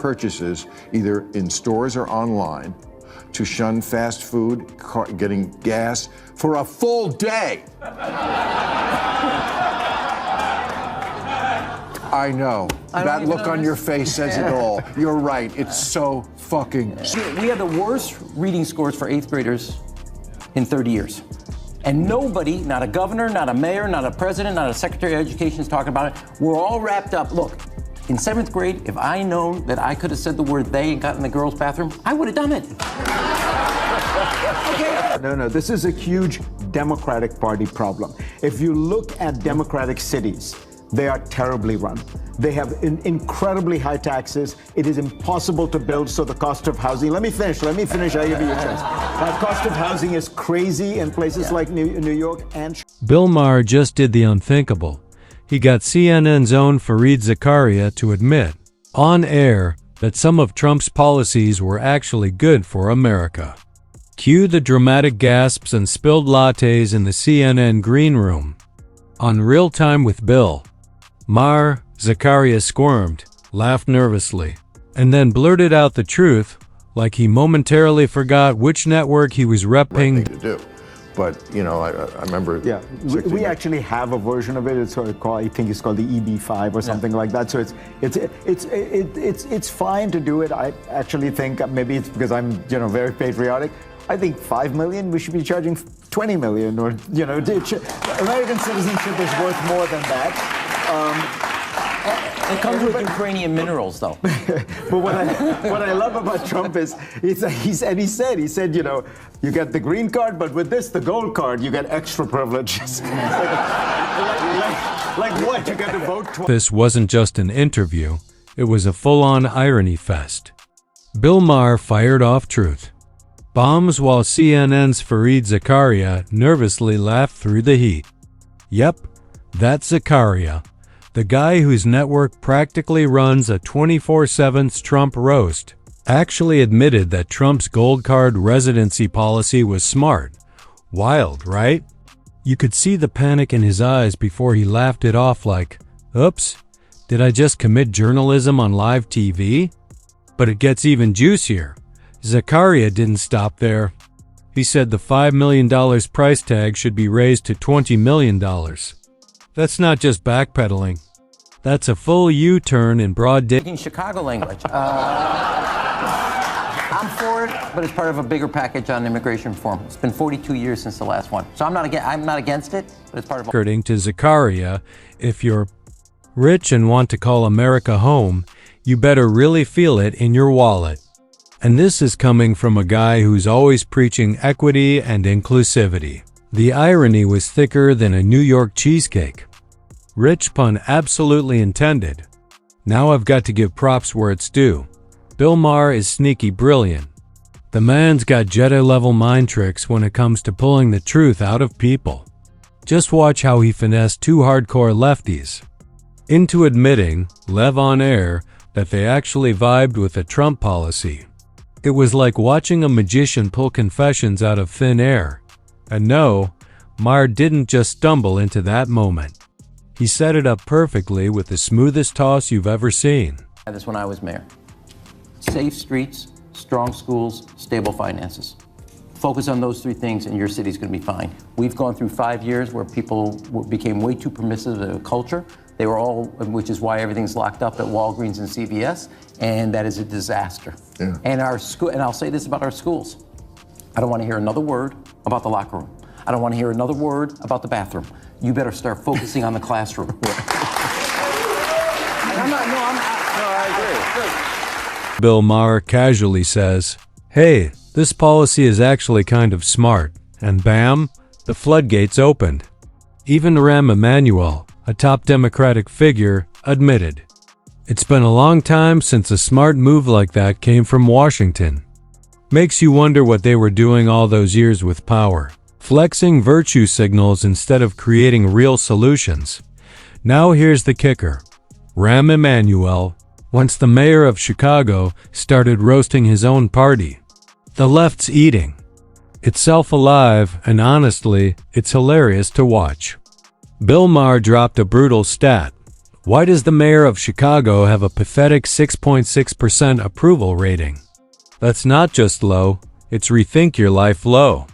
purchases, either in stores or online, to shun fast food, getting gas for a full day. I know. That look on your face says it all. You're right. It's so fucking... We had the worst reading scores for 8th graders in 30 years. And nobody, not a governor, not a mayor, not a president, not a secretary of education is talking about it. We're all wrapped up. Look, in 7th grade, if I known that I could have said the word they and got in the girls' bathroom, I would have done it. Okay. No, this is a huge Democratic Party problem. If you look at Democratic cities, they are terribly run. They have incredibly high taxes. It is impossible to build, so the cost of housing... Let me finish, I give you a chance. The cost of housing is crazy in places like New York and... Bill Maher just did the unthinkable. He got CNN's own Fareed Zakaria to admit, on air, that some of Trump's policies were actually good for America. Cue the dramatic gasps and spilled lattes in the CNN green room. On Real Time with Bill Maher, Zakaria squirmed, laughed nervously, and then blurted out the truth like he momentarily forgot which network he was repping. To do. But, you know, I remember... Yeah, we actually have a version of it. It's sort of called, I think it's called the EB5 or something like that. So it's fine to do it. I actually think maybe it's because I'm, very patriotic. I think 5 million, we should be charging 20 million, or, American citizenship is worth more than that. It comes with Ukrainian minerals, though. But what I love about Trump is he said, you get the green card, but with this, the gold card, you get extra privileges. like what? You get to vote twice. This wasn't just an interview. It was a full-on irony fest. Bill Maher fired off truth bombs while CNN's Fareed Zakaria nervously laughed through the heat. Yep, that's Zakaria, the guy whose network practically runs a 24/7 Trump roast, actually admitted that Trump's gold card residency policy was smart. Wild, right? You could see the panic in his eyes before he laughed it off like, oops, did I just commit journalism on live TV? But it gets even juicier. Zakaria didn't stop there. He said the $5 million price tag should be raised to $20 million. That's not just backpedaling. That's a full U-turn in broad day. In Chicago language. I'm for it, but it's part of a bigger package on immigration reform. It's been 42 years since the last one. So I'm not against it, but it's part of... According to Zakaria, if you're rich and want to call America home, you better really feel it in your wallet. And this is coming from a guy who's always preaching equity and inclusivity. The irony was thicker than a New York cheesecake. Rich pun absolutely intended. Now I've got to give props where it's due. Bill Maher is sneaky brilliant. The man's got Jedi-level mind tricks when it comes to pulling the truth out of people. Just watch how he finessed two hardcore lefties into admitting, live on air, that they actually vibed with the Trump policy. It was like watching a magician pull confessions out of thin air. And no, Maher didn't just stumble into that moment. He set it up perfectly with the smoothest toss you've ever seen. I had this when I was mayor. Safe streets, strong schools, stable finances. Focus on those three things and your city's going to be fine. We've gone through 5 years where people became way too permissive of culture. They were all, which is why everything's locked up at Walgreens and CVS, and that is a disaster. Yeah. And our school, and I'll say this about our schools. I don't want to hear another word about the locker room. I don't want to hear another word about the bathroom. You better start focusing on the classroom. I agree. Bill Maher casually says, hey, this policy is actually kind of smart. And bam, the floodgates opened. Even Rahm Emanuel, a top Democratic figure, admitted. It's been a long time since a smart move like that came from Washington. Makes you wonder what they were doing all those years with power. Flexing virtue signals instead of creating real solutions. Now here's the kicker. Rahm Emanuel, once the mayor of Chicago, started roasting his own party. The left's eating itself alive, and honestly, it's hilarious to watch. Bill Maher dropped a brutal stat. Why does the mayor of Chicago have a pathetic 6.6% approval rating? That's not just low, it's rethink your life low.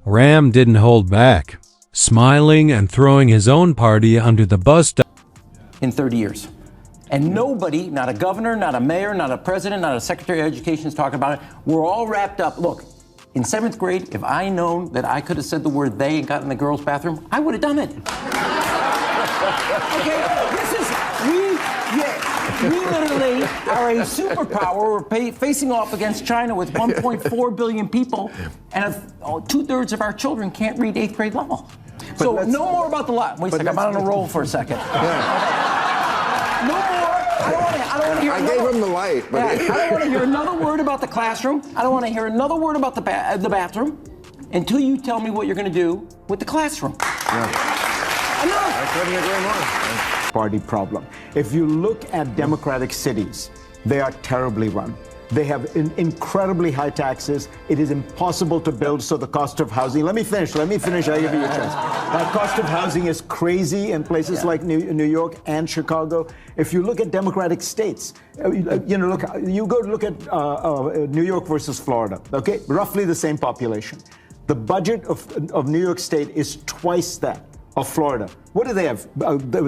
Rahm didn't hold back, smiling and throwing his own party under the bus in 30 years. And nobody, not a governor, not a mayor, not a president, not a secretary of education is talking about it. We're all wrapped up. Look, in 7th grade, if I known that I could have said the word they and got in the girls' bathroom, I would have done it. Okay, we literally are a superpower. We're facing off against China with 1.4 billion people, and 2/3 of our children can't read 8th grade level. So no more about the lot. Wait a second, I'm on a roll for a second. No more. I don't want to hear. I gave him the light. But I don't want to hear another word about the classroom. I don't want to hear another word about the bathroom until you tell me what you're going to do with the classroom. Enough. I couldn't agree more. Party problem. If you look at democratic cities, they are terribly run. They have incredibly high taxes. It is impossible to build, so the cost of housing. Let me finish. I give you a chance. That cost of housing is crazy in places like New York and Chicago. If you look at democratic states, you go look at New York versus Florida. Okay, roughly the same population. The budget of New York State is twice that of Florida. What do they have?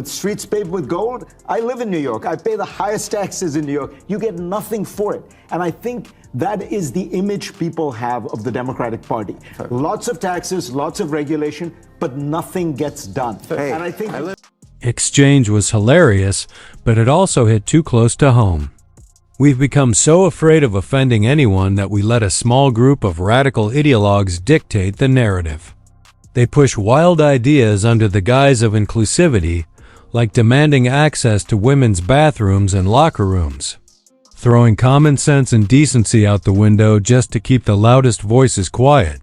Streets paved with gold? I live in New York. I pay the highest taxes in New York. You get nothing for it. And I think that is the image people have of the Democratic Party. Lots of taxes, lots of regulation, but nothing gets done. And I think exchange was hilarious, but it also hit too close to home. We've become so afraid of offending anyone that we let a small group of radical ideologues dictate the narrative. They push wild ideas under the guise of inclusivity, like demanding access to women's bathrooms and locker rooms, throwing common sense and decency out the window just to keep the loudest voices quiet.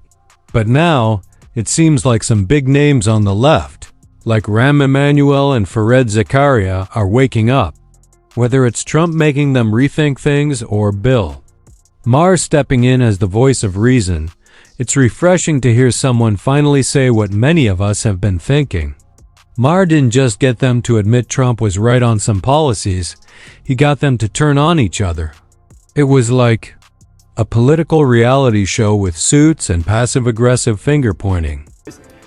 But now, it seems like some big names on the left, like Rahm Emanuel and Zakaria, are waking up, whether it's Trump making them rethink things or Bill Maher stepping in as the voice of reason. It's refreshing to hear someone finally say what many of us have been thinking. Maher didn't just get them to admit Trump was right on some policies, he got them to turn on each other. It was like a political reality show with suits and passive-aggressive finger-pointing.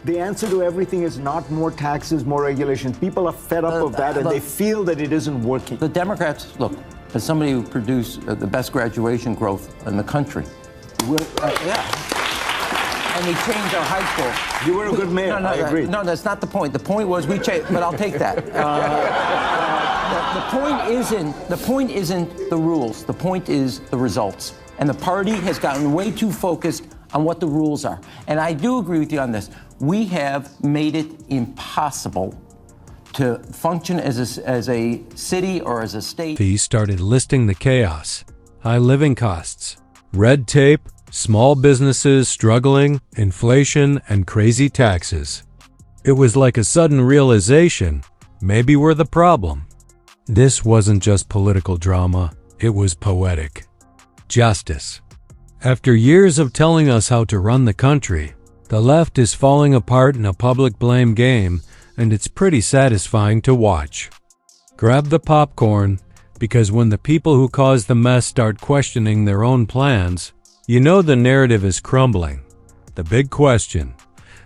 the answer to everything is not more taxes, more regulation. People are fed up of that, and they feel that it isn't working. The Democrats, look, as somebody who produced the best graduation growth in the country, and we changed our high school. You were a good mayor. I agree. No, that's not the point. The point was we changed, but I'll take that. The point isn't the rules. The point is the results. And the party has gotten way too focused on what the rules are. And I do agree with you on this. We have made it impossible to function as a city or as a state. He started listing the chaos, high living costs, red tape, small businesses struggling, inflation, and crazy taxes. It was like a sudden realization, maybe we're the problem. This wasn't just political drama, it was poetic. Justice. After years of telling us how to run the country, the left is falling apart in a public blame game, and it's pretty satisfying to watch. Grab the popcorn, because when the people who cause the mess start questioning their own plans, you know the narrative is crumbling. The big question,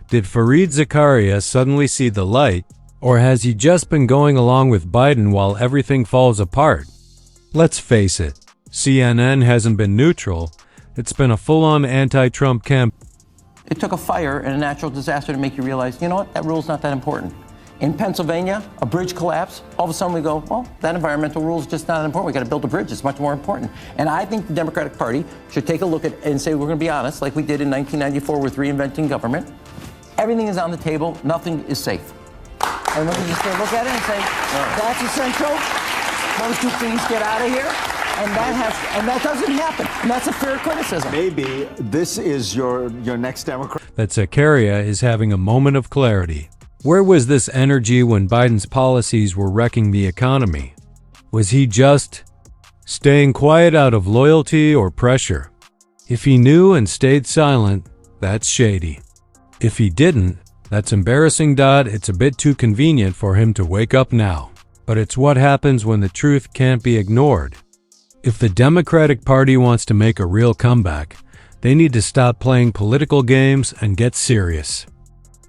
did Zakaria suddenly see the light, or has he just been going along with Biden while everything falls apart? Let's face it, CNN hasn't been neutral. It's been a full-on anti-Trump campaign. It took a fire and a natural disaster to make you realize, you know what, that rule's not that important. In Pennsylvania, a bridge collapsed. All of a sudden we go, well, that environmental rule is just not important. We got to build a bridge. It's much more important. And I think the Democratic Party should take a look at it and say, we're going to be honest, like we did in 1994 with reinventing government. Everything is on the table. Nothing is safe. And we can just look at it and say, that's essential. Those two things get out of here. And that doesn't happen. And that's a fair criticism. Maybe this is your next Democrat. That Zakaria is having a moment of clarity. Where was this energy when Biden's policies were wrecking the economy? Was he just staying quiet out of loyalty or pressure? If he knew and stayed silent, that's shady. If he didn't, that's embarrassing. It's a bit too convenient for him to wake up now. but it's what happens when the truth can't be ignored. If the Democratic Party wants to make a real comeback, they need to stop playing political games and get serious.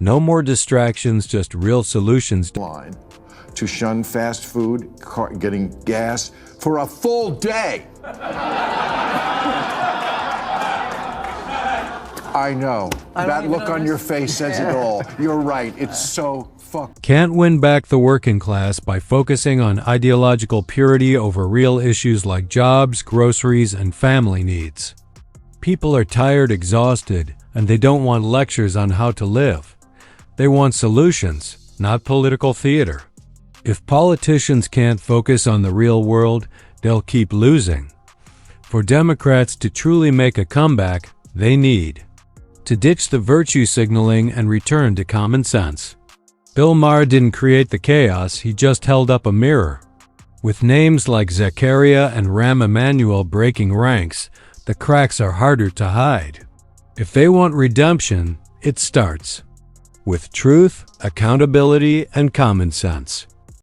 No more distractions, just real solutions. Line to shun fast food, getting gas for a full day. I know. That look on your face says it all. You're right. It's so fucked. Can't win back the working class by focusing on ideological purity over real issues like jobs, groceries, and family needs. People are tired, exhausted, and they don't want lectures on how to live. They want solutions, not political theater. If politicians can't focus on the real world, they'll keep losing. For Democrats to truly make a comeback, they need to ditch the virtue signaling and return to common sense. Bill Maher didn't create the chaos, he just held up a mirror. With names like Zakaria and Rahm Emanuel breaking ranks, the cracks are harder to hide. If they want redemption, it starts with truth, accountability, and common sense.